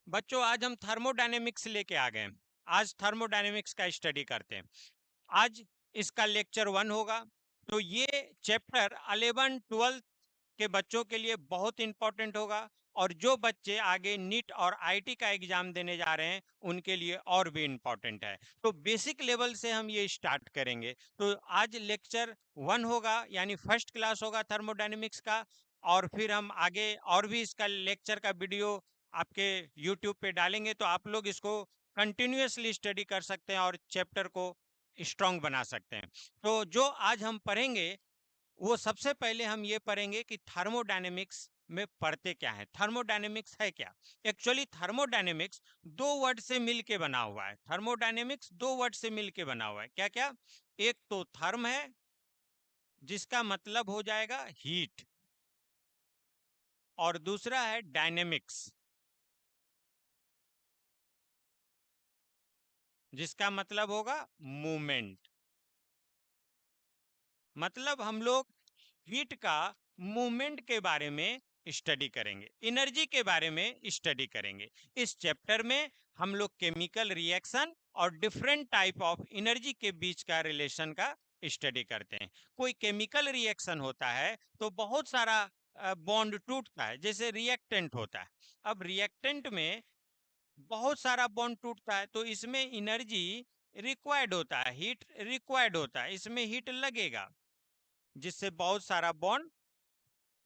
बच्चों आज हम थर्मोडायनेमिक्स लेके आ गए हैं। आज थर्मोडायनेमिक्स का स्टडी करते हैं। आज इसका लेक्चर 1 होगा। तो ये चैप्टर 11-12 के बच्चों के लिए बहुत इंपॉर्टेंट होगा, और जो बच्चे आगे नीट और आईटी का एग्जाम देने जा रहे हैं उनके लिए और भी इंपॉर्टेंट है। तो बेसिक लेवल से हम ये स्टार्ट करेंगे। तो आज लेक्चर 1 होगा, यानी फर्स्ट क्लास होगा थर्मोडायनेमिक्स का। और फिर हम आगे और भी इसका लेक्चर का वीडियो आपके यूट्यूब पे डालेंगे, तो आप लोग इसको कंटिन्यूअसली स्टडी कर सकते हैं और चैप्टर को स्ट्रांग बना सकते हैं। तो जो आज हम पढ़ेंगे वो सबसे पहले हम ये पढ़ेंगे कि थर्मोडायनेमिक्स में पढ़ते क्या है, थर्मोडायनेमिक्स है क्या। एक्चुअली थर्मोडायनेमिक्स दो वर्ड से मिलके बना हुआ है। थर्मोडायनेमिक्स दो वर्ड से मिलके बना हुआ है। क्या क्या? एक तो थर्म है, जिसका मतलब हो जाएगा हीट, और दूसरा है डायनेमिक्स, जिसका मतलब होगा मूवमेंट। मतलब हम लोग हीट का मूवमेंट के बारे में स्टडी करेंगे, एनर्जी के बारे में स्टडी करेंगे। इस चैप्टर में हम लोग केमिकल रिएक्शन और डिफरेंट टाइप ऑफ एनर्जी के बीच का रिलेशन का स्टडी करते हैं। कोई केमिकल रिएक्शन होता है तो बहुत सारा बॉन्ड टूटता है, जैसे रिएक्टेंट होता है। अब रिएक्टेंट में बहुत सारा बॉन्ड टूटता है, तो इसमें एनर्जी रिक्वायर्ड होता है, हीट रिक्वायर्ड होता है, इसमें हीट लगेगा, जिससे बहुत सारा बॉन्ड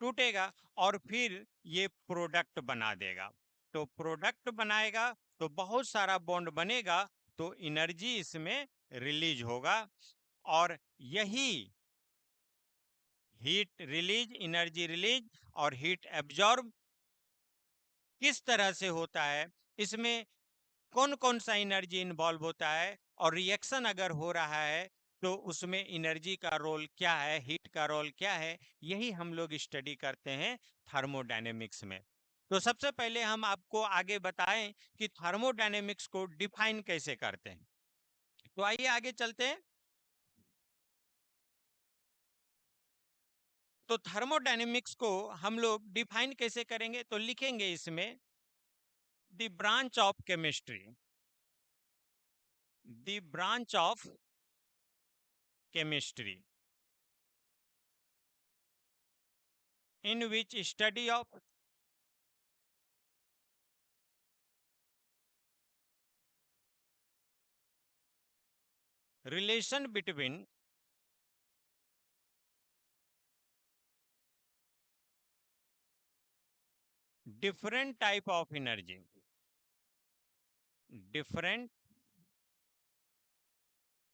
टूटेगा और फिर ये प्रोडक्ट बना देगा। तो प्रोडक्ट बनाएगा तो बहुत सारा बॉन्ड बनेगा, तो एनर्जी इसमें रिलीज होगा। और यही हीट रिलीज, एनर्जी रिलीज और हीट एब्जॉर्ब किस तरह से होता है, इसमें कौन कौन सा एनर्जी इन्वॉल्व होता है, और रिएक्शन अगर हो रहा है तो उसमें एनर्जी का रोल क्या है, हीट का रोल क्या है, यही हम लोग स्टडी करते हैं थर्मोडायनेमिक्स में। तो सबसे पहले हम आपको आगे बताएं कि थर्मोडायनेमिक्स को डिफाइन कैसे करते हैं। तो आइए आगे चलते हैं। तो थर्मोडायनेमिक्स को हम लोग डिफाइन कैसे करेंगे, तो लिखेंगे इसमें the branch of chemistry, the branch of chemistry in which study of relation between different type of energy, different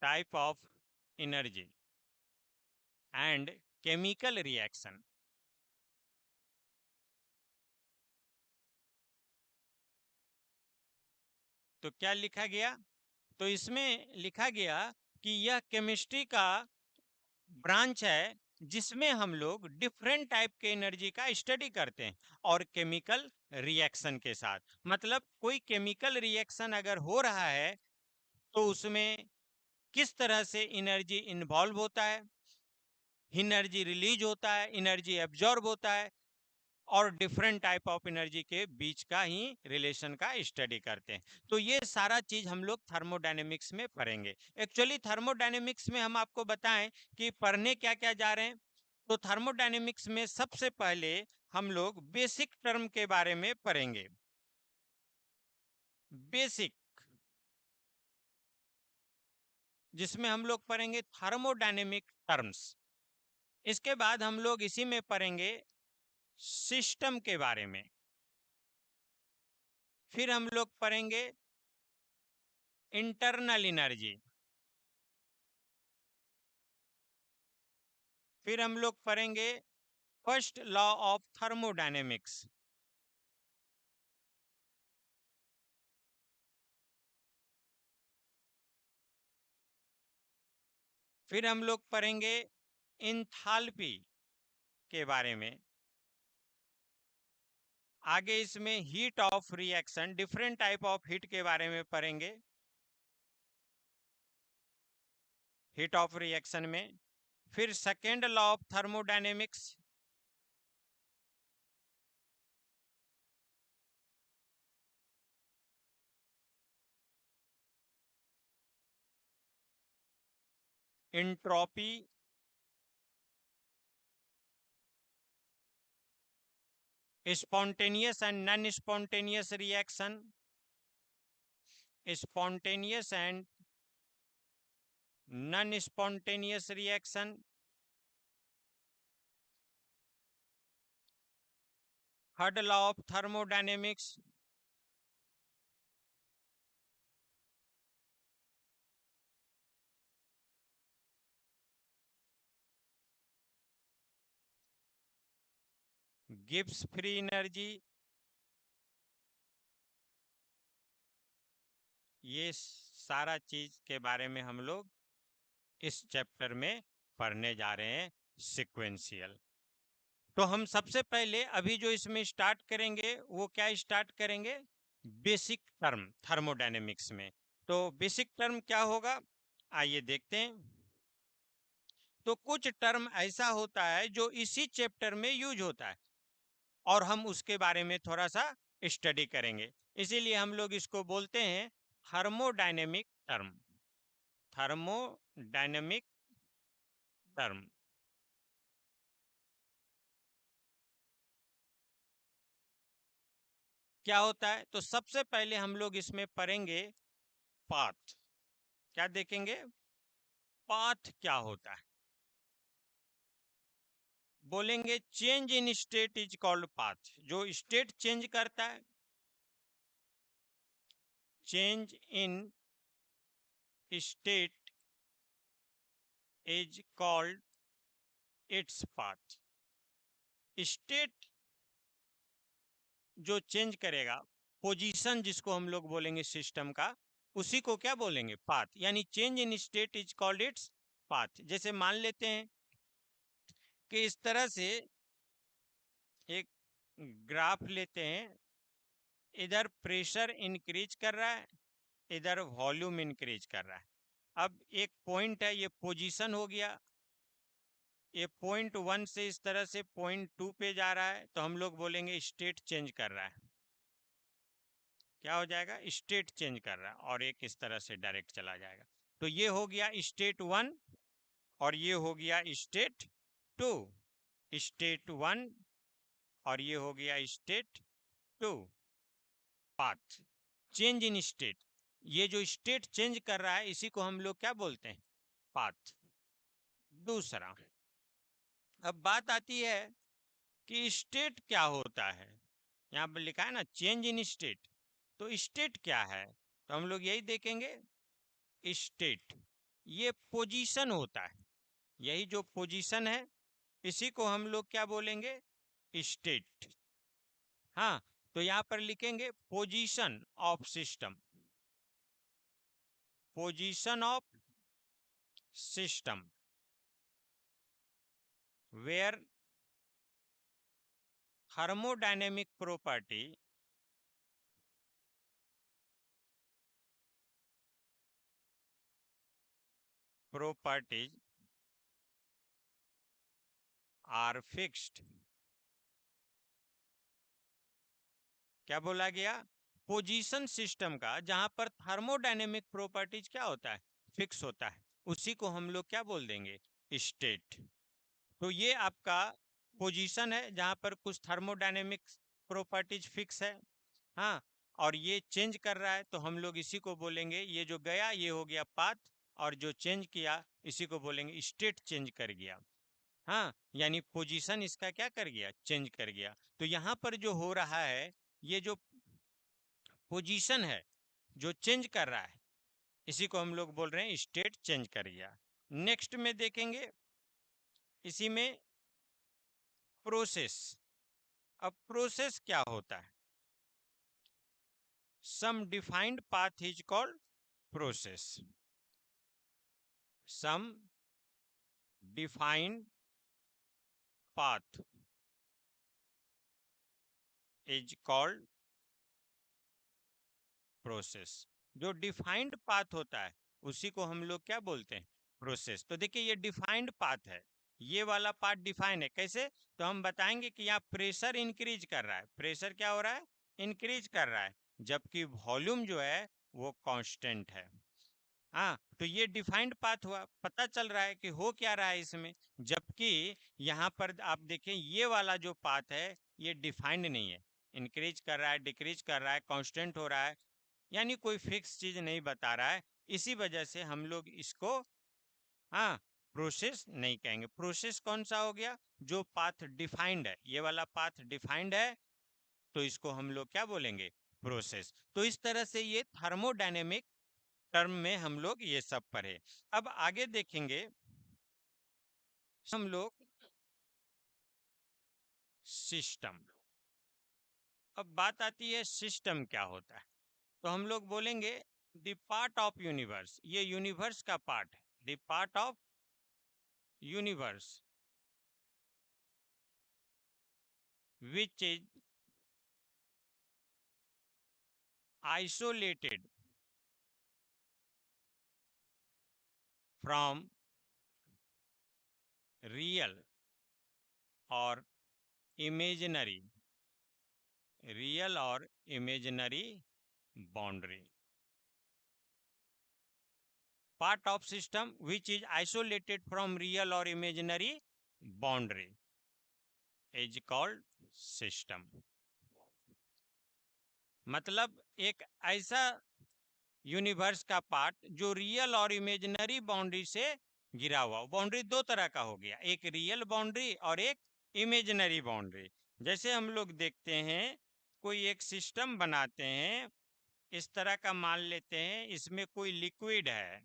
type of energy and chemical reaction। तो क्या लिखा गया? तो इसमें लिखा गया कि यह केमिस्ट्री का ब्रांच है जिसमें हम लोग डिफरेंट टाइप के एनर्जी का स्टडी करते हैं, और केमिकल रिएक्शन के साथ। मतलब कोई केमिकल रिएक्शन अगर हो रहा है तो उसमें किस तरह से एनर्जी इन्वॉल्व होता है, एनर्जी रिलीज होता है, एनर्जी एब्जॉर्ब होता है, और डिफरेंट टाइप ऑफ एनर्जी के बीच का ही रिलेशन का स्टडी करते हैं। तो ये सारा चीज हम लोग थर्मोडायनेमिक्स में पढ़ेंगे। एक्चुअली थर्मोडायनेमिक्स में हम आपको बताएं कि पढ़ने क्या क्या जा रहे हैं। तो थर्मोडायनेमिक्स में सबसे पहले हम लोग बेसिक टर्म के बारे में पढ़ेंगे। बेसिक, जिसमें हम लोग पढ़ेंगे थर्मोडायनेमिक टर्म्स। इसके बाद हम लोग इसी में पढ़ेंगे सिस्टम के बारे में। फिर हम लोग पढ़ेंगे इंटरनल एनर्जी। फिर हम लोग पढ़ेंगे फर्स्ट लॉ ऑफ थर्मोडायनेमिक्स। फिर हम लोग पढ़ेंगे इंथाल्पी के बारे में। आगे इसमें heat of reaction, different type of heat के बारे में पढ़ेंगे, हीट ऑफ रिएक्शन में। फिर second law of thermodynamics, entropy spontaneous and non-spontaneous reaction, spontaneous and non-spontaneous reaction, third law of thermodynamics, Gibbs free energy, ये सारा चीज के बारे में हम लोग इस चैप्टर में पढ़ने जा रहे हैं सीक्वेंशियल। तो हम सबसे पहले अभी जो इसमें स्टार्ट करेंगे वो क्या स्टार्ट करेंगे, बेसिक टर्म थर्मोडायनेमिक्स में। तो बेसिक टर्म क्या होगा, आइए देखते हैं। तो कुछ टर्म ऐसा होता है जो इसी चैप्टर में यूज होता है और हम उसके बारे में थोड़ा सा स्टडी करेंगे, इसीलिए हम लोग इसको बोलते हैं थर्मोडायनेमिक टर्म, थर्मोडायनेमिक टर्म। क्या होता है, तो सबसे पहले हम लोग इसमें पढ़ेंगे पाथ। क्या देखेंगे, पाथ क्या होता है। बोलेंगे change in state is called path, जो स्टेट चेंज करता है, change in state is called its path. State जो चेंज करेगा, पोजीशन जिसको हम लोग बोलेंगे सिस्टम का, उसी को क्या बोलेंगे, पाथ। यानी change in state is called its path. जैसे मान लेते हैं कि इस तरह से एक ग्राफ लेते हैं, इधर प्रेशर इंक्रीज कर रहा है, इधर वॉल्यूम इंक्रीज कर रहा है। अब एक पॉइंट है, ये पोजीशन हो गया, ये पॉइंट 1 से इस तरह से पॉइंट 2 पे जा रहा है, तो हम लोग बोलेंगे स्टेट चेंज कर रहा है। क्या हो जाएगा, स्टेट चेंज कर रहा है, और एक इस तरह से डायरेक्ट चला जाएगा। तो ये हो गया स्टेट 1 और ये हो गया स्टेट 2, स्टेट 1 और ये हो गया state 2। Path, change in state, ये जो स्टेट चेंज कर रहा है इसी को हम लोग क्या बोलते हैं, पाथ। दूसरा, अब बात आती है कि स्टेट क्या होता है। यहाँ पर लिखा है ना चेंज इन स्टेट, तो स्टेट क्या है, तो हम लोग यही देखेंगे। स्टेट ये पोजीशन होता है, यही जो पोजीशन है इसी को हम लोग क्या बोलेंगे, स्टेट। हाँ, तो यहाँ पर लिखेंगे position of system, position of system where thermodynamic properties are fixed। क्या बोला गया, पोजीशन सिस्टम का जहां पर थर्मोडायनेमिक प्रॉपर्टीज क्या होता है, फिक्स होता है, उसी को हम लोग क्या बोल देंगे, स्टेट। तो ये आपका पोजीशन है जहां पर कुछ थर्मोडायनेमिक प्रॉपर्टीज फिक्स है, हाँ, और ये चेंज कर रहा है, तो हम लोग इसी को बोलेंगे, ये जो गया ये हो गया पाथ, और जो चेंज किया इसी को बोलेंगे स्टेट चेंज कर गया। हाँ, यानी पोजीशन इसका क्या कर गया, चेंज कर गया। तो यहाँ पर जो हो रहा है, ये जो पोजीशन है जो चेंज कर रहा है, इसी को हम लोग बोल रहे हैं स्टेट चेंज कर गया। नेक्स्ट में देखेंगे इसी में प्रोसेस। अब प्रोसेस क्या होता है, some defined path is called process, some defined path is called process. जो डिफाइंड पाथ होता है उसी को हम लोग क्या बोलते हैं, प्रोसेस। तो देखिए ये डिफाइंड पाथ है, ये वाला पार्ट डिफाइन है। कैसे, तो हम बताएंगे कि यहाँ प्रेशर इंक्रीज कर रहा है, प्रेशर क्या हो रहा है, इंक्रीज कर रहा है, जबकि वॉल्यूम जो है वो कांस्टेंट है। हाँ, तो ये डिफाइंड पाथ हुआ, पता चल रहा है कि हो क्या रहा है इसमें। जबकि यहाँ पर आप देखें ये वाला जो पाथ है ये डिफाइंड नहीं है, इंक्रीज कर रहा है, डिक्रीज कर रहा है, कांस्टेंट हो रहा है, यानी कोई फिक्स चीज नहीं बता रहा है। इसी वजह से हम लोग इसको हाँ प्रोसेस नहीं कहेंगे। प्रोसेस कौन सा हो गया? जो पाथ डिफाइंड है, ये वाला पाथ डिफाइंड है, तो इसको हम लोग क्या बोलेंगे? प्रोसेस। तो इस तरह से ये थर्मोडायनेमिक टर्म में हम लोग ये सब पढ़े। अब आगे देखेंगे हम लोग सिस्टम। अब बात आती है सिस्टम क्या होता है, तो हम लोग बोलेंगे द पार्ट ऑफ यूनिवर्स, ये यूनिवर्स का पार्ट है, the part of universe which is isolated from real or imaginary, real or imaginary boundary. Part of system which is isolated from real or imaginary boundary is called system. मतलब एक ऐसा universe का part जो real और imaginary boundary से घिरा हुआ। Boundary दो तरह का हो गया, एक रियल बाउंड्री और एक इमेजिनरी बाउंड्री। जैसे हम लोग देखते हैं कोई एक सिस्टम बनाते हैं, इस तरह का मान लेते हैं, इसमें कोई लिक्विड है,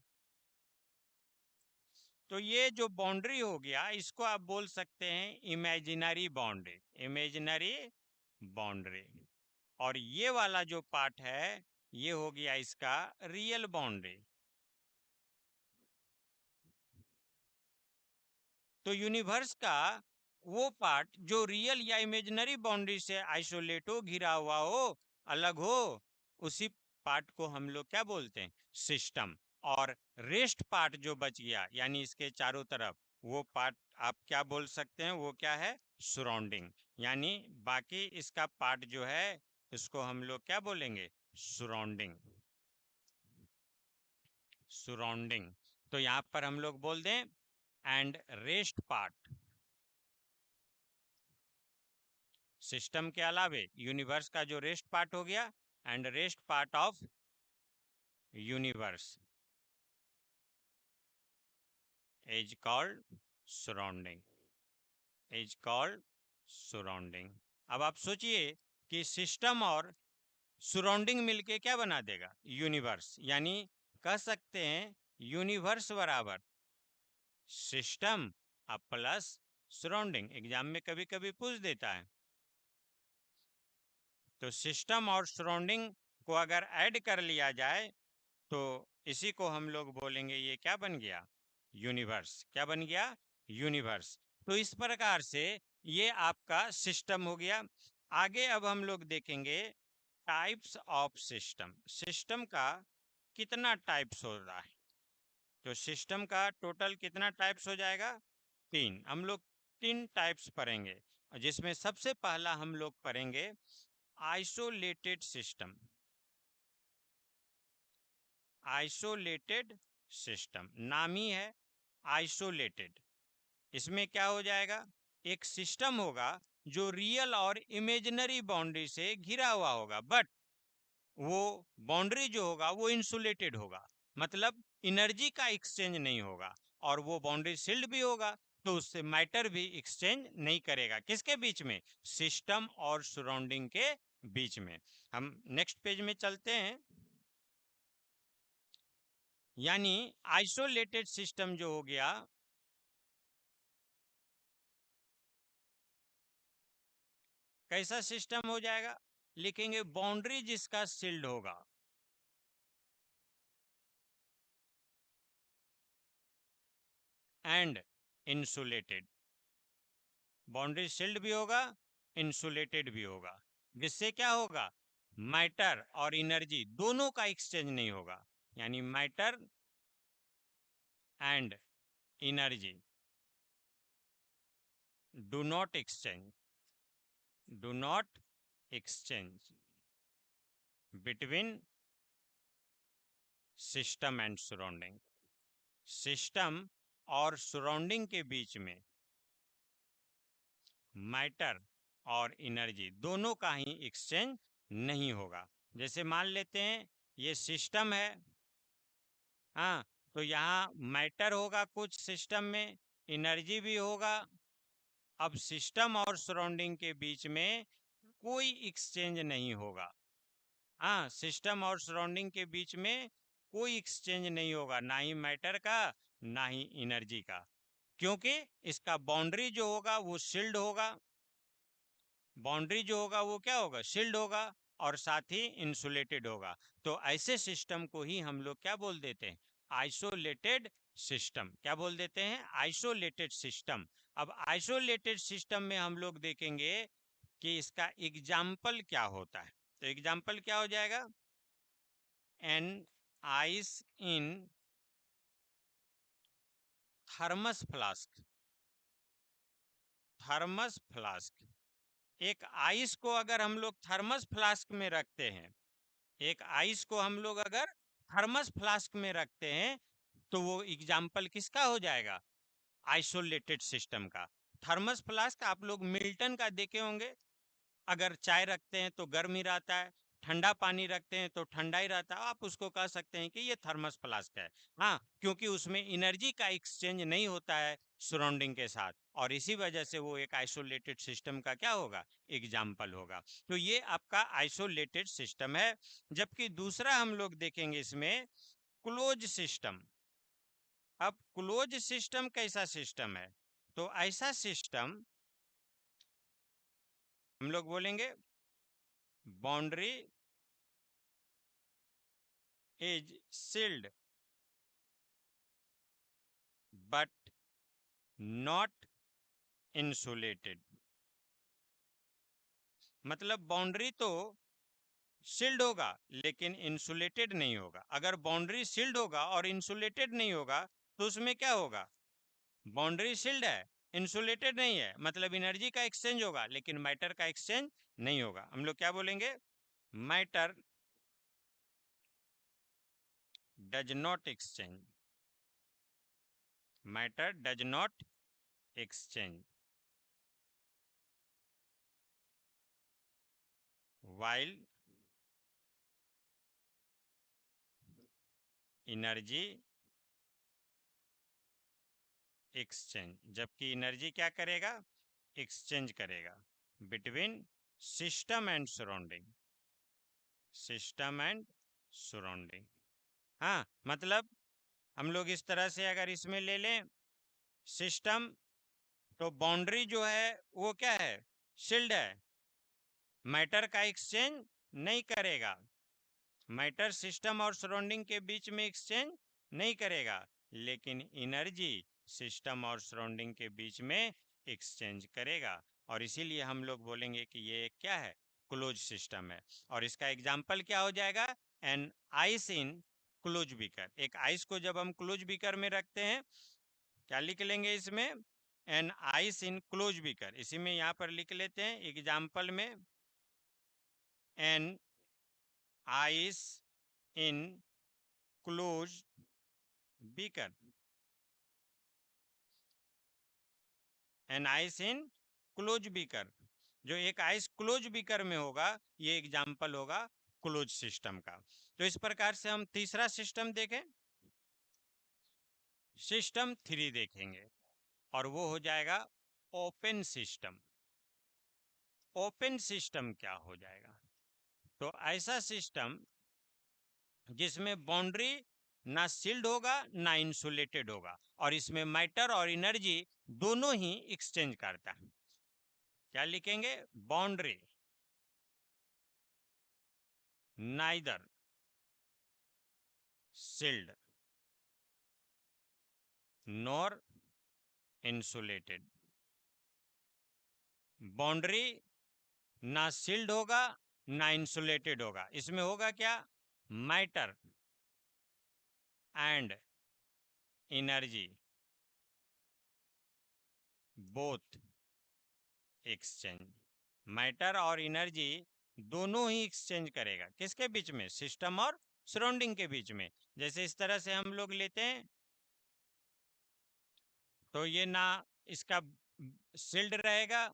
तो ये जो बाउंड्री हो गया इसको आप बोल सकते हैं इमेजिनरी बाउंड्री, इमेजिनरी बाउंड्री। और ये वाला जो पार्ट है ये हो गया इसका रियल बाउंड्री। तो यूनिवर्स का वो पार्ट जो रियल या इमेजिनरी बाउंड्री से आइसोलेट हो, घिरा हुआ हो, अलग हो, उसी पार्ट को हम लोग क्या बोलते हैं? सिस्टम। और रेस्ट पार्ट जो बच गया यानी इसके चारों तरफ, वो पार्ट आप क्या बोल सकते हैं? वो क्या है? सराउंडिंग। यानी बाकी इसका पार्ट जो है इसको हम लोग क्या बोलेंगे? Surrounding, surrounding. तो यहाँ पर हम लोग बोल दें एंड रेस्ट पार्ट, सिस्टम के अलावे यूनिवर्स का जो रेस्ट पार्ट हो गया, and rest part of universe is called surrounding, is called surrounding. अब आप सोचिए कि सिस्टम और सराउंडिंग मिलके क्या बना देगा? यूनिवर्स। यानी कह सकते हैं यूनिवर्स बराबर सिस्टम अब प्लस सराउंडिंग। एग्जाम में कभी कभी पूछ देता है। तो सिस्टम और सराउंडिंग को अगर ऐड कर लिया जाए तो इसी को हम लोग बोलेंगे ये क्या बन गया? यूनिवर्स। क्या बन गया? यूनिवर्स। तो इस प्रकार से ये आपका सिस्टम हो गया। आगे अब हम लोग देखेंगे टाइप्स ऑफ सिस्टम। सिस्टम का कितना टाइप्स हो रहा है? तो सिस्टम का टोटल कितना टाइप्स हो जाएगा? तीन। हम लोग तीन टाइप्स पढ़ेंगे, जिसमें सबसे पहला हम लोग पढ़ेंगे आइसोलेटेड सिस्टम। आइसोलेटेड सिस्टम नाम ही है आइसोलेटेड। इसमें क्या हो जाएगा? एक सिस्टम होगा जो रियल और इमेजिनरी बाउंड्री से घिरा हुआ होगा, बट वो बाउंड्री जो होगा वो इंसुलेटेड होगा, मतलब एनर्जी का एक्सचेंज नहीं होगा। और वो बाउंड्री सील्ड भी होगा, तो उससे मैटर भी एक्सचेंज नहीं करेगा। किसके बीच में? सिस्टम और सराउंडिंग के बीच में। हम नेक्स्ट पेज में चलते हैं। यानी आइसोलेटेड सिस्टम जो हो गया, कैसा सिस्टम हो जाएगा? लिखेंगे बाउंड्री जिसका सील्ड होगा, एंड इंसुलेटेड। बाउंड्री सील्ड भी होगा, इंसुलेटेड भी होगा, जिससे क्या होगा? मैटर और एनर्जी दोनों का एक्सचेंज नहीं होगा। यानी matter and energy do not exchange, do not exchange between system and surrounding. System और सराउंडिंग के बीच में मैटर और एनर्जी दोनों का ही एक्सचेंज नहीं होगा। जैसे मान लेते हैं ये सिस्टम है, हाँ, तो यहाँ मैटर होगा कुछ सिस्टम में, एनर्जी भी होगा। अब सिस्टम और सराउंडिंग के बीच में कोई एक्सचेंज नहीं होगा। हाँ, सिस्टम और सराउंडिंग के बीच में कोई एक्सचेंज नहीं होगा, ना ही मैटर का ना ही एनर्जी का, क्योंकि इसका बाउंड्री जो होगा वो शील्ड होगा। बाउंड्री जो होगा वो क्या होगा, शील्ड होगा, और साथ ही इंसुलेटेड होगा। तो ऐसे सिस्टम को ही हम लोग क्या बोल देते हैं, आइसोलेटेड सिस्टम। क्या बोल देते हैं, आइसोलेटेड सिस्टम। अब आइसोलेटेड सिस्टम में हम लोग देखेंगे कि इसका एग्जाम्पल क्या होता है। तो एग्जाम्पल क्या हो जाएगा, an ice in thermos flask. Thermos flask, एक आइस को अगर हम लोग थर्मस फ्लास्क में रखते हैं, एक आइस को हम लोग अगर थर्मस फ्लास्क में रखते हैं, तो वो एग्जाम्पल किसका हो जाएगा, आइसोलेटेड सिस्टम का। थर्मस फ्लास्क आप लोग मिल्टन का देखे होंगे, अगर चाय रखते हैं तो गर्म ही रहता है, ठंडा पानी रखते हैं तो ठंडा ही रहता है, आप उसको कह सकते हैं कि ये थर्मस फ्लास्क है। हाँ, क्योंकि उसमें एनर्जी का एक्सचेंज नहीं होता है सराउंडिंग के साथ, और इसी वजह से वो एक आइसोलेटेड सिस्टम का क्या होगा, एग्जाम्पल होगा। तो ये आपका आइसोलेटेड सिस्टम है। जबकि दूसरा हम लोग देखेंगे इसमें क्लोज सिस्टम। अब क्लोज सिस्टम कैसा सिस्टम है, तो ऐसा सिस्टम हम लोग बोलेंगे boundary is sealed but not insulated। मतलब बाउंड्री तो सील्ड होगा लेकिन इंसुलेटेड नहीं होगा। अगर बाउंड्री सील्ड होगा और इंसुलेटेड नहीं होगा तो उसमें क्या होगा, बाउंड्री सील्ड है, इंसुलेटेड नहीं है, मतलब एनर्जी का एक्सचेंज होगा लेकिन मैटर का एक्सचेंज नहीं होगा। हम लोग क्या बोलेंगे, matter does not exchange. Matter does not exchange while energy exchange, जबकि एनर्जी क्या करेगा, एक्सचेंज करेगा between system and surrounding. System and surrounding, हाँ, मतलब हम लोग इस तरह से अगर इसमें ले लें सिस्टम, तो बाउंड्री जो है वो क्या है, शील्ड है, मैटर का एक्सचेंज नहीं करेगा। मैटर सिस्टम और सराउंडिंग के बीच में एक्सचेंज नहीं करेगा, लेकिन एनर्जी सिस्टम और सराउंडिंग के बीच में एक्सचेंज करेगा। और इसीलिए हम लोग बोलेंगे कि ये क्या है, क्लोज सिस्टम है। और इसका एग्जाम्पल क्या हो जाएगा, an ice in close beaker. एक आइस को जब हम क्लोज बीकर में रखते हैं, क्या लिख लेंगे इसमें, an ice in close beaker. इसी में यहाँ पर लिख लेते हैं एग्जाम्पल में, an ice in close beaker. An ice in close beaker, जो एक आइस क्लोज बीकर में होगा, ये एग्जाम्पल होगा क्लोज सिस्टम का। तो इस प्रकार से हम तीसरा सिस्टम देखें, सिस्टम 3 देखेंगे, और वो हो जाएगा ओपन सिस्टम। ओपन सिस्टम क्या हो जाएगा, तो ऐसा सिस्टम जिसमें बाउंड्री ना सील्ड होगा ना इंसुलेटेड होगा, और इसमें मैटर और एनर्जी दोनों ही एक्सचेंज करता है। क्या लिखेंगे, boundary neither sealed nor insulated. Boundary ना सील्ड होगा ना इंसुलेटेड होगा, इसमें होगा क्या, matter and energy both exchange. Matter और एनर्जी दोनों ही एक्सचेंज करेगा, किसके बीच में, सिस्टम और सराउंडिंग के बीच में। जैसे इस तरह से हम लोग लेते हैं तो ये ना इसका सील्ड रहेगा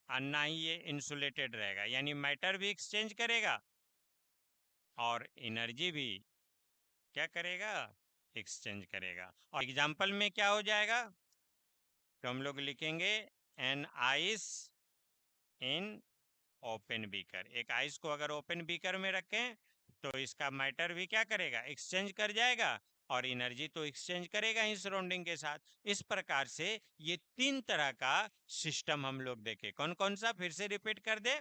और ना ही ये इंसुलेटेड रहेगा, यानी मैटर भी एक्सचेंज करेगा और एनर्जी भी क्या करेगा, एक्सचेंज करेगा। और एग्जाम्पल में क्या हो जाएगा, तो हम लोग लिखेंगे an ice in open beaker. एक आइस को अगर ओपन बीकर में रखें तो इसका मैटर भी क्या करेगा, एक्सचेंज कर जाएगा और एनर्जी तो एक्सचेंज करेगा ही सराउंडिंग के साथ। इस प्रकार से ये तीन तरह का सिस्टम हम लोग देखे। कौन कौन सा, फिर से रिपीट कर दे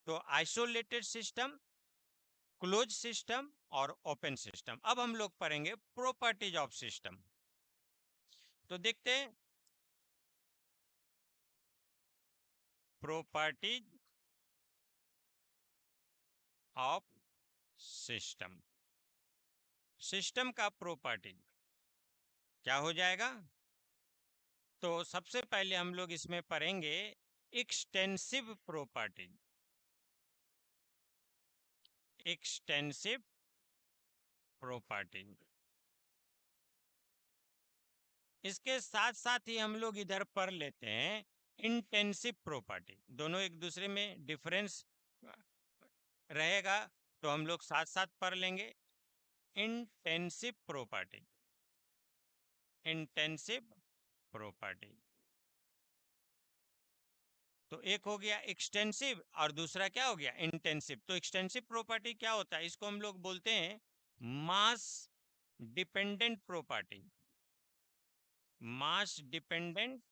तो आइसोलेटेड सिस्टम, क्लोज सिस्टम और ओपन सिस्टम। अब हम लोग पढ़ेंगे प्रॉपर्टीज ऑफ सिस्टम। तो देखते हैं प्रॉपर्टीज ऑफ सिस्टम। सिस्टम का प्रॉपर्टी क्या हो जाएगा, तो सबसे पहले हम लोग इसमें पढ़ेंगे एक्सटेंसिव प्रॉपर्टी। एक्सटेंसिव प्रॉपर्टी, इसके साथ साथ ही हम लोग इधर पढ़ लेते हैं इंटेंसिव प्रॉपर्टी। दोनों एक दूसरे में डिफरेंस रहेगा तो हम लोग साथ साथ पढ़ लेंगे। इंटेंसिव प्रॉपर्टी, इंटेंसिव प्रॉपर्टी, तो एक हो गया एक्सटेंसिव और दूसरा क्या हो गया, इंटेंसिव। तो एक्सटेंसिव प्रॉपर्टी क्या होता है, इसको हम लोग बोलते हैं mass dependent property. Mass dependent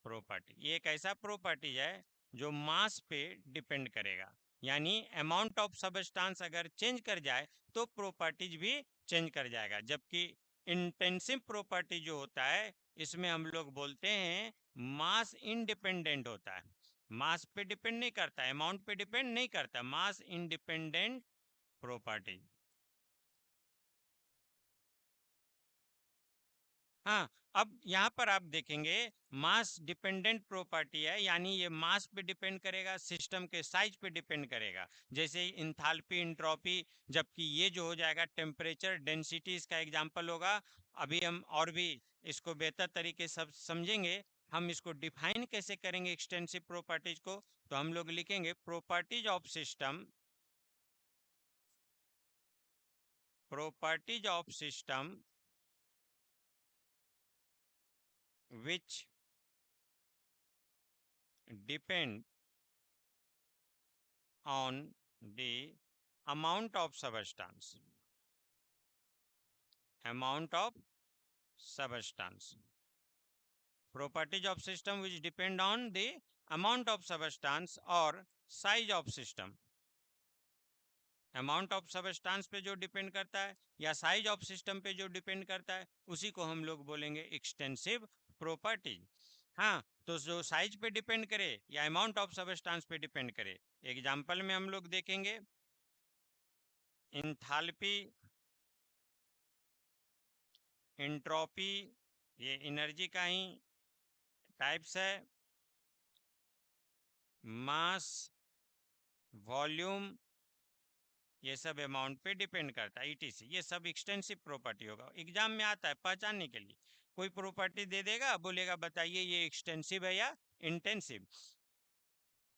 property, ये एक ऐसा प्रॉपर्टी है जो मास पे डिपेंड करेगा, यानी अमाउंट ऑफ सबस्टांस अगर चेंज कर जाए तो प्रॉपर्टीज भी चेंज कर जाएगा। जबकि इंटेंसिव प्रॉपर्टी जो होता है इसमें हम लोग बोलते हैं मास इंडिपेंडेंट होता है। मास पे डिपेंड नहीं करता, अमाउंट पे डिपेंड नहीं करता, मास इंडिपेंडेंट प्रॉपर्टी। हाँ, अब यहाँ पर आप देखेंगे मास डिपेंडेंट प्रॉपर्टी है, यानी ये मास पे डिपेंड करेगा, सिस्टम के साइज पे डिपेंड करेगा। जैसे इंथाल्पी, इंट्रोपी, जबकि ये जो हो जाएगा टेम्परेचर, डेंसिटी इसका एग्जांपल होगा। अभी हम और भी इसको बेहतर तरीके से समझेंगे। हम इसको डिफाइन कैसे करेंगे एक्सटेंसिव प्रॉपर्टीज को, तो हम लोग लिखेंगे properties of system, properties of system which depend on the amount of substance, amount of substance. Properties of system which depend on the amount of substance or size of system. Amount of substance पे जो depend करता है या size of system पे जो depend करता है उसी को हम लोग बोलेंगे एक्सटेंसिव प्रॉपर्टी। हाँ, तो जो साइज पे डिपेंड करे या अमाउंट ऑफ सबस्टांस पे डिपेंड करे, एग्जांपल में हम लोग देखेंगे इंथाल्पी, एंट्रोपी, ये एनर्जी का ही टाइप्स है। मास, वॉल्यूम, ये सब अमाउंट पे डिपेंड करता है, ईटीसी। ये सब एक्सटेंसिव प्रॉपर्टी होगा, एग्जाम में आता है पहचानने के लिए। कोई प्रॉपर्टी दे देगा, बोलेगा बताइए ये एक्सटेंसिव है या इंटेंसिव।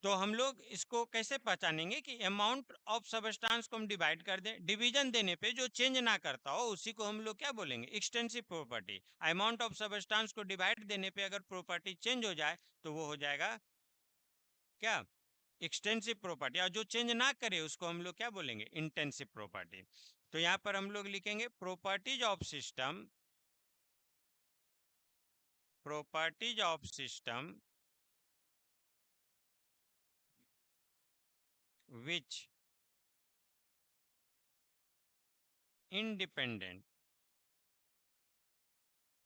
तो हम लोग इसको कैसे पहचानेंगे कि अमाउंट ऑफ सबस्टांस को हम डिवाइड कर दें, डिवीजन देने पे जो चेंज ना करता हो उसी को हम लोग क्या बोलेंगे, extensive property. Amount of substance को डिवाइड देने पे अगर प्रॉपर्टी चेंज हो जाए तो वो हो जाएगा क्या, एक्सटेंसिव प्रॉपर्टी। और जो चेंज ना करे उसको हम लोग क्या बोलेंगे, इंटेंसिव प्रॉपर्टी। तो यहाँ पर हम लोग लिखेंगे properties of system, properties of system which independent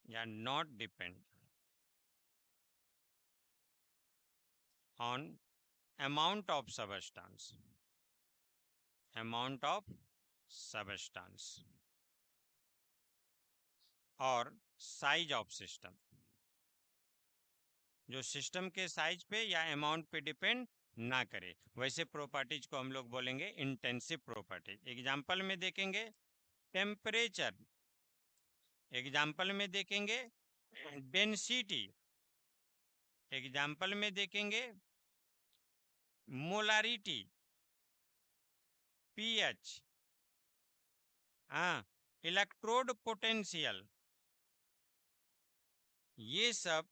या not depend on amount of substance, amount of substance और साइज ऑफ सिस्टम, जो सिस्टम के साइज पे या अमाउंट पे डिपेंड ना करे, वैसे प्रॉपर्टीज को हम लोग बोलेंगे इंटेंसिव प्रॉपर्टी। एग्जाम्पल में देखेंगे टेम्परेचर, एग्जाम्पल में देखेंगे डेंसिटी, एग्जाम्पल में देखेंगे मोलारिटी, पीएच, हाँ, इलेक्ट्रोड पोटेंशियल, ये सब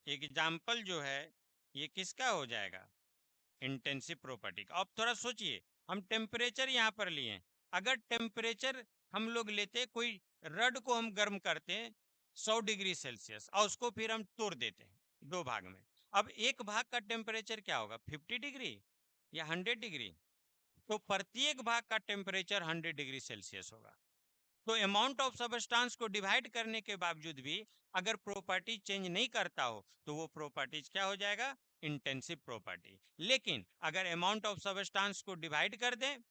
एग्जाम्पल जो है ये किसका हो जाएगा, इंटेंसिव प्रॉपर्टी का। अब थोड़ा सोचिए, हम टेम्परेचर यहाँ पर लिए, अगर टेम्परेचर हम लोग लेते, कोई रड को हम गर्म करते हैं 100 डिग्री सेल्सियस और उसको फिर हम तोड़ देते हैं दो भाग में, अब एक भाग का टेम्परेचर क्या होगा, 50 डिग्री या 100 डिग्री, तो प्रत्येक भाग का टेम्परेचर 100 डिग्री सेल्सियस होगा। तो अमाउंट ऑफ सबस्टांस को डिवाइड करने के बावजूद भी अगर प्रॉपर्टी चेंज नहीं करता हो तो वो प्रॉपर्टीज क्या हो जाएगा, इंटेंसिव प्रॉपर्टी। लेकिन अगर अमाउंट ऑफ सबस्टांस को डिवाइड कर दें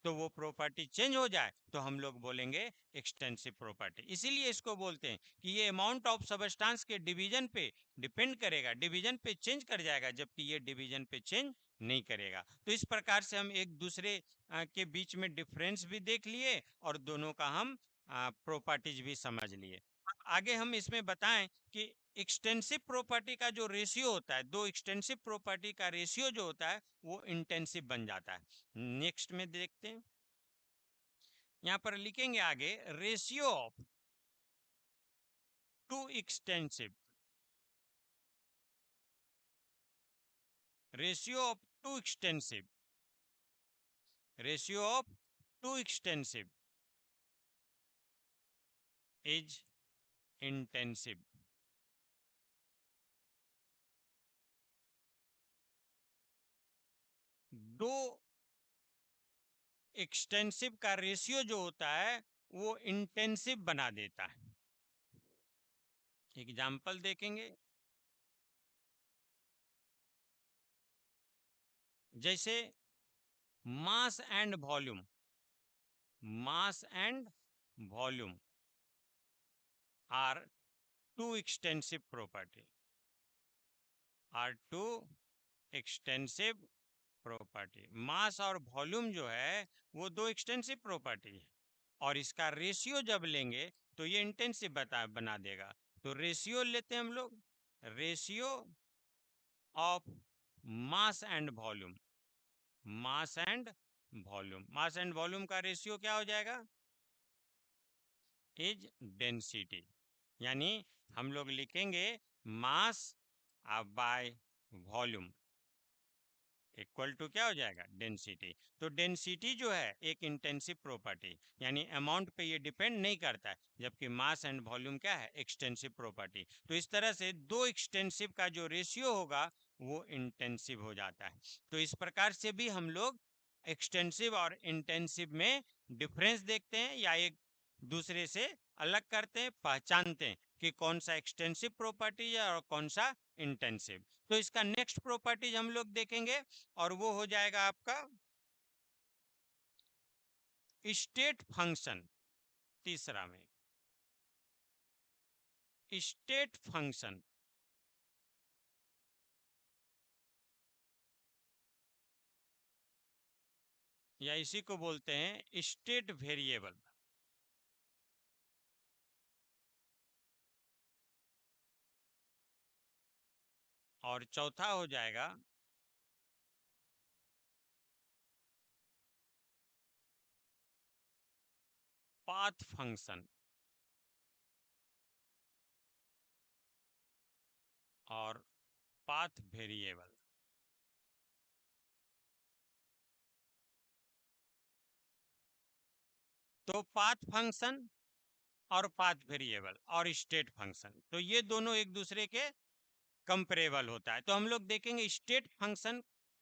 तो वो प्रॉपर्टी चेंज हो जाए तो हम लोग बोलेंगे एक्सटेंसिव प्रॉपर्टी। इसीलिए इसको बोलते हैं कि ये अमाउंट ऑफ सबस्टांस के डिवीजन पे डिपेंड करेगा, डिवीजन पे चेंज कर जाएगा, जबकि ये डिवीजन पे चेंज नहीं करेगा। तो इस प्रकार से हम एक दूसरे के बीच में डिफरेंस भी देख लिए और दोनों का हम प्रॉपर्टीज भी समझ लिए। आगे हम इसमें बताएं कि एक्सटेंसिव प्रॉपर्टी का जो रेशियो होता है, दो एक्सटेंसिव प्रॉपर्टी का रेशियो जो होता है वो इंटेंसिव बन जाता है। नेक्स्ट में देखते हैं, यहां पर लिखेंगे आगे ratio of two extensive, ratio of two extensive, ratio of two extensive is intensive. दो एक्सटेंसिव का रेशियो जो होता है वो इंटेंसिव बना देता है। एग्जाम्पल देखेंगे, जैसे मास and volume, mass and volume are two extensive property, are two extensive property। मास और वॉल्यूम जो है वो दो एक्सटेंसिव प्रॉपर्टी है और इसका रेशियो जब लेंगे तो ये इंटेंसिव बना देगा। तो रेशियो लेते हैं हम लोग, ratio of mass and volume, mass and volume, mass and volume का रेशियो क्या हो जाएगा, इज डेंसिटी। यानी हम लोग लिखेंगे mass by volume equal to क्या हो जाएगा, डेंसिटी। तो डेंसिटी जो है एक इंटेंसिव प्रॉपर्टी, यानी अमाउंट पे ये डिपेंड नहीं करता है, जबकि मास एंड वॉल्यूम क्या है, एक्सटेंसिव प्रॉपर्टी। तो इस तरह से दो एक्सटेंसिव का जो रेशियो होगा वो इंटेंसिव हो जाता है। तो इस प्रकार से भी हम लोग एक्सटेंसिव और इंटेंसिव में डिफरेंस देखते हैं या एक दूसरे से अलग करते हैं, पहचानते हैं कि कौन सा एक्सटेंसिव प्रॉपर्टी है और कौन सा इंटेंसिव। तो इसका नेक्स्ट प्रॉपर्टीज हम लोग देखेंगे और वो हो जाएगा आपका स्टेट फंक्शन। तीसरा में स्टेट फंक्शन, या इसी को बोलते हैं स्टेट वेरिएबल। और चौथा हो जाएगा पाथ फंक्शन और पाथ वेरिएबल। तो पाथ फंक्शन और पाथ वेरिएबल और स्टेट फंक्शन, तो ये दोनों एक दूसरे के कंपेरेबल होता है। तो हम लोग देखेंगे स्टेट फंक्शन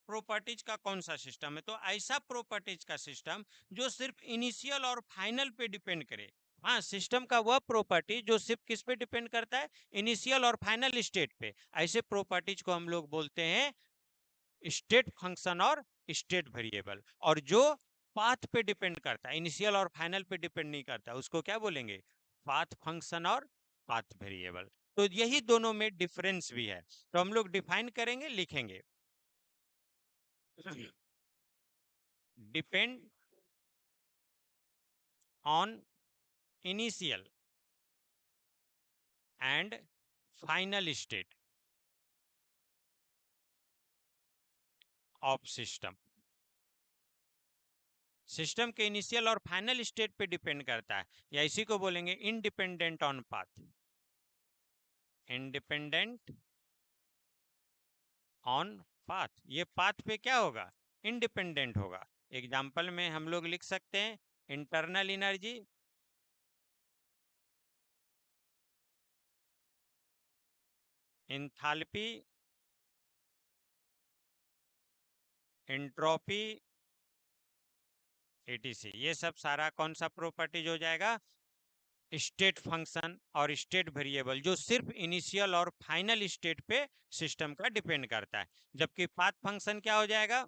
प्रॉपर्टीज का कौन सा सिस्टम है, तो ऐसा प्रॉपर्टीज का सिस्टम जो सिर्फ इनिशियल और फाइनल पे डिपेंड करे। हाँ, सिस्टम का वह प्रॉपर्टी जो सिर्फ किस पे डिपेंड करता है, इनिशियल और फाइनल स्टेट पे। ऐसे प्रॉपर्टीज को हम लोग बोलते हैं स्टेट फंक्शन और स्टेट वेरिएबल। और जो पाथ पे डिपेंड करता है, इनिशियल और फाइनल पे डिपेंड नहीं करता, उसको क्या बोलेंगे, पाथ फंक्शन और पाथ वेरिएबल। तो यही दोनों में डिफरेंस भी है, तो हम लोग डिफाइन करेंगे, लिखेंगे। Depend on initial and final state of system. System के इनिशियल और फाइनल स्टेट पे डिपेंड करता है, या इसी को बोलेंगे independent on path. Independent on path, ये पाथ पे क्या होगा, इंडिपेंडेंट होगा। एग्जाम्पल में हम लोग लिख सकते हैं internal energy, enthalpy, entropy, etc. ये सब सारा कौन सा प्रॉपर्टीज हो जाएगा, स्टेट फंक्शन और स्टेट वेरिएबल, जो सिर्फ इनिशियल और फाइनल स्टेट पे सिस्टम का डिपेंड करता है। जबकि पाथ फंक्शन क्या हो जाएगा,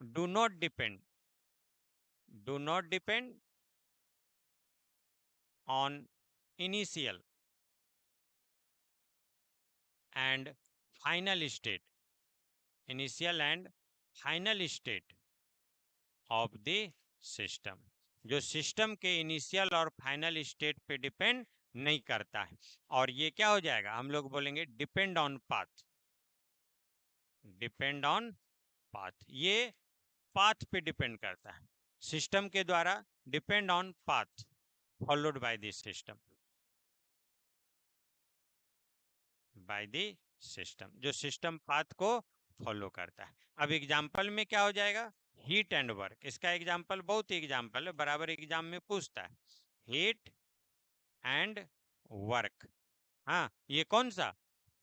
do not depend, do not depend on initial and final state, initial and final state of the system, जो सिस्टम के इनिशियल और फाइनल स्टेट पे डिपेंड नहीं करता है। और ये क्या हो जाएगा, हम लोग बोलेंगे depend on path, depend on path. ये पाथ पे डिपेंड करता है, सिस्टम के द्वारा depend on path followed by the system, by the system, जो सिस्टम पाथ को फॉलो करता है। अब एग्जाम्पल में क्या हो जाएगा, हीट एंड वर्क। इसका एग्जाम्पल बहुत ही एग्जाम्पल है, बराबर एग्जाम में पूछता है, हीट एंड वर्क। हाँ, ये कौन सा,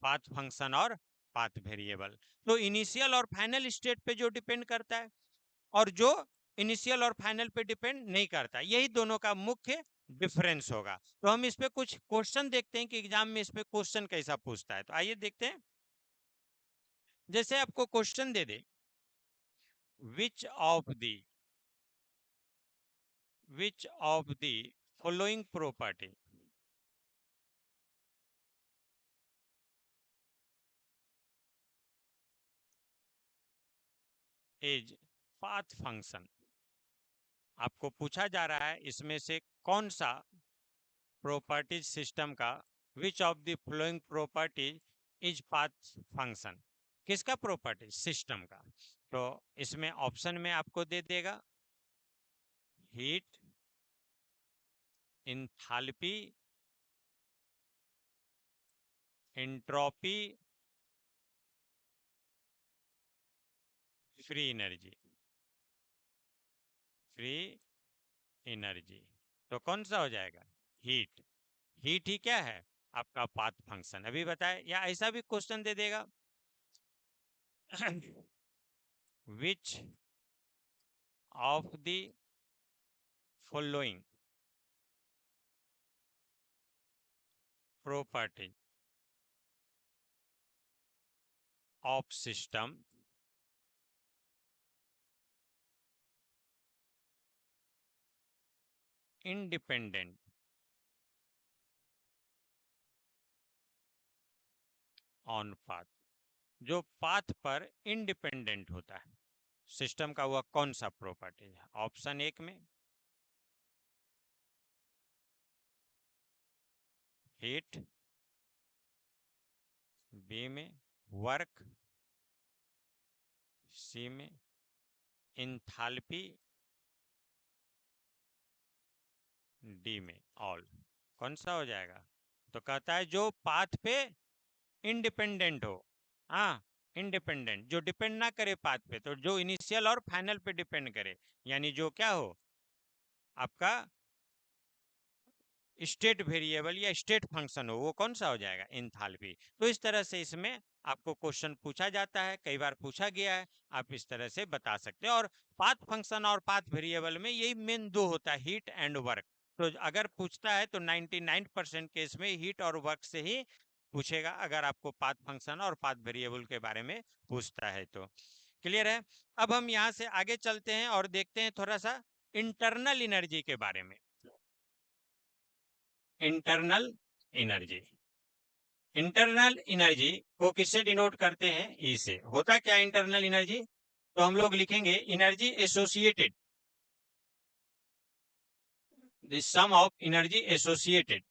पाथ फंक्शन और पाथ वेरिएबल। तो इनिशियल और फाइनल स्टेट पे जो डिपेंड करता है और जो इनिशियल और फाइनल पे डिपेंड नहीं करता, यही दोनों का मुख्य डिफरेंस होगा। तो हम इस पे कुछ क्वेश्चन देखते हैं कि एग्जाम में इस पे क्वेश्चन कैसा पूछता है। तो आइए देखते हैं। जैसे आपको question they they, which of the following property is path function. आपको पूछा जा रहा है इसमें से कौन सा प्रॉपर्टीज सिस्टम का, which of the following properties is path function, किसका प्रॉपर्टी, सिस्टम का। तो इसमें ऑप्शन में आपको दे देगा heat, enthalpy, entropy, free energy, free energy. तो कौन सा हो जाएगा, हीट। हीट ही क्या है, आपका पाथ फंक्शन। अभी बताए, या ऐसा भी क्वेश्चन दे देगा which of the following property of system independent on path, जो पाथ पर इंडिपेंडेंट होता है सिस्टम का, वह कौन सा प्रॉपर्टी है। ऑप्शन एक में हीट, बी में वर्क, सी में एंथैल्पी, डी में ऑल। कौन सा हो जाएगा, तो कहता है जो पाथ पे इंडिपेंडेंट हो। हाँ, इंडिपेंडेंट, जो डिपेंड ना करे पाथ पे, तो जो इनिशियल और फाइनल पे डिपेंड करे, यानी जो क्या हो, आपका स्टेट वेरिएबल या स्टेट फंक्शन हो, वो कौन सा हो जाएगा, एंथैल्पी। तो इस तरह से इसमें आपको क्वेश्चन पूछा जाता है, कई बार पूछा गया है, आप इस तरह से बता सकते हैं। और पाथ फंक्शन और पाथ वेरिएबल में यही मेन दो होता है, हीट एंड वर्क। तो अगर पूछता है तो 99% केस में हीट और वर्क से ही पूछेगा, अगर आपको पाथ फंक्शन और पाथ वेरिएबल के बारे में पूछता है तो। क्लियर है। अब हम यहाँ से आगे चलते हैं और देखते हैं थोड़ा सा इंटरनल एनर्जी के बारे में। इंटरनल एनर्जी, इंटरनल एनर्जी को किससे डिनोट करते हैं, ई से। होता क्या इंटरनल एनर्जी, तो हम लोग लिखेंगे energy associated, the sum of energy associated,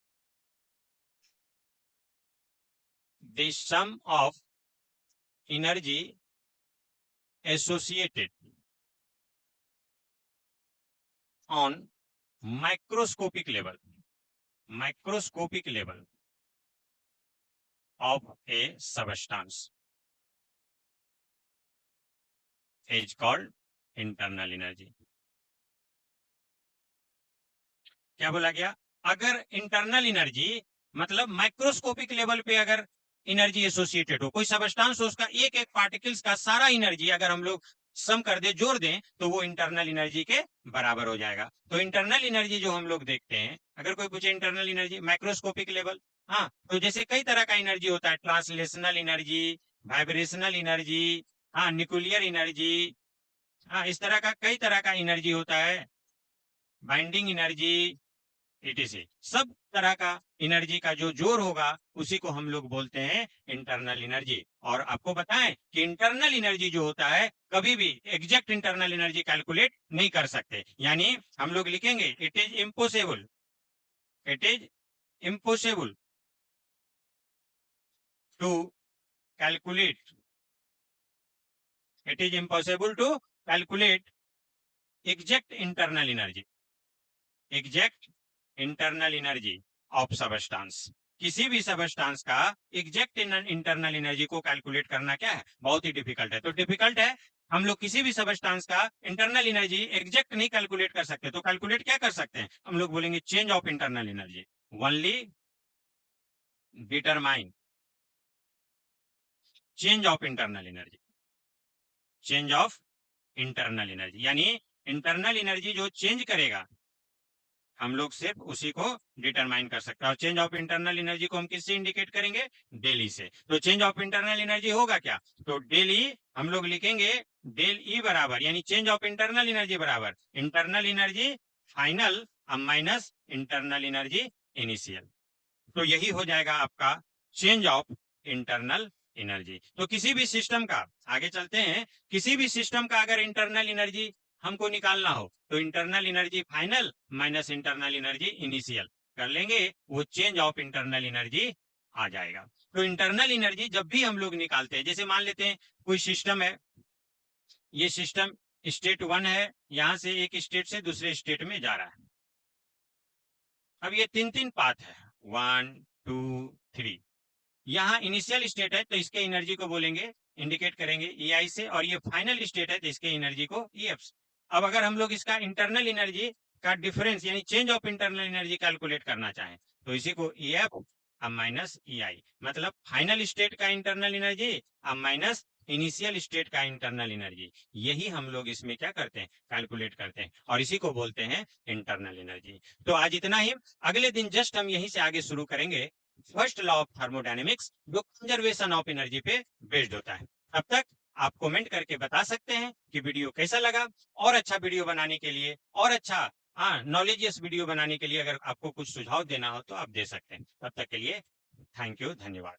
the sum of energy associated on microscopic level of a substance is called internal energy. क्या बोला गया? अगर इंटरनल एनर्जी मतलब माइक्रोस्कोपिक लेवल पे अगर एनर्जी एसोसिएटेड हो, कोई सबस्टांस हो, उसका एक एक पार्टिकल्स का सारा एनर्जी अगर हम लोग सम कर दे, जोड़ दें, तो वो इंटरनल एनर्जी के बराबर हो जाएगा। तो इंटरनल एनर्जी जो हम लोग देखते हैं, अगर कोई पूछे इंटरनल एनर्जी माइक्रोस्कोपिक लेवल, हाँ, तो जैसे कई तरह का एनर्जी होता है, ट्रांसलेशनल एनर्जी, वाइब्रेशनल एनर्जी, हाँ, न्यूक्लियर एनर्जी, हाँ, इस तरह का कई तरह का एनर्जी होता है, बाइंडिंग एनर्जी, etc। सब तरह का एनर्जी का जो जोर होगा उसी को हम लोग बोलते हैं इंटरनल एनर्जी। और आपको बताएं कि इंटरनल एनर्जी जो होता है कभी भी एग्जैक्ट इंटरनल एनर्जी कैलकुलेट नहीं कर सकते, यानी हम लोग लिखेंगे it is impossible, it is impossible to calculate, it is impossible to calculate exact internal energy, exact internal energy of substance. किसी भी सबस्टांस का एग्जैक्ट इंटरनल एनर्जी को कैलकुलेट करना क्या है, बहुत ही डिफिकल्ट है। तो डिफिकल्ट है, हम लोग किसी भी सबस्टांस का इंटरनल एनर्जी एग्जैक्ट नहीं कैलकुलेट कर सकते, तो कैलकुलेट क्या कर सकते हैं, हम लोग बोलेंगे change of internal energy, only determine change of internal energy, change of internal energy, यानी इंटरनल एनर्जी जो चेंज करेगा हम लोग सिर्फ उसी को डिटरमाइन कर सकते हैं। और चेंज ऑफ इंटरनल एनर्जी को हम किससे इंडिकेट करेंगे, डेली से। तो चेंज ऑफ इंटरनल एनर्जी होगा क्या, तो डेली हम लोग लिखेंगे डेल ई बराबर, यानी चेंज ऑफ इंटरनल एनर्जी बराबर internal energy final minus internal energy initial. तो यही हो जाएगा आपका चेंज ऑफ इंटरनल एनर्जी। तो किसी भी सिस्टम का, आगे चलते हैं, किसी भी सिस्टम का अगर इंटरनल एनर्जी हमको निकालना हो तो internal energy final minus internal energy initial कर लेंगे, वो चेंज ऑफ इंटरनल एनर्जी आ जाएगा। तो इंटरनल एनर्जी जब भी हम लोग निकालते हैं, जैसे मान लेते हैं कोई सिस्टम है, ये सिस्टम स्टेट 1 है, यहां से एक स्टेट से दूसरे स्टेट में जा रहा है। अब ये तीन पाथ है, 1 2 3। यहाँ इनिशियल स्टेट है तो इसके एनर्जी को बोलेंगे, इंडिकेट करेंगे EI से, और ये फाइनल स्टेट है तो इसके एनर्जी को EF से। अब अगर हम लोग इसका इंटरनल एनर्जी का डिफरेंस यानी change of internal energy calculate करना चाहें तो इसी को EF अब माइनस EI, मतलब फाइनल स्टेट का इंटरनल एनर्जी अब माइनस इनिशियल स्टेट का इंटरनल एनर्जी, यही हम लोग इसमें क्या करते हैं, कैलकुलेट करते हैं, और इसी को बोलते हैं इंटरनल एनर्जी। तो आज इतना ही, अगले दिन जस्ट हम यहीं से आगे शुरू करेंगे फर्स्ट लॉ ऑफ थर्मोडायनेमिक्स, जो कंजर्वेशन ऑफ एनर्जी पे बेस्ड होता है। तब तक आप कमेंट करके बता सकते हैं कि वीडियो कैसा लगा, और अच्छा वीडियो बनाने के लिए, और अच्छा नॉलेजियस वीडियो बनाने के लिए अगर आपको कुछ सुझाव देना हो तो आप दे सकते हैं। तब तक के लिए थैंक यू, धन्यवाद।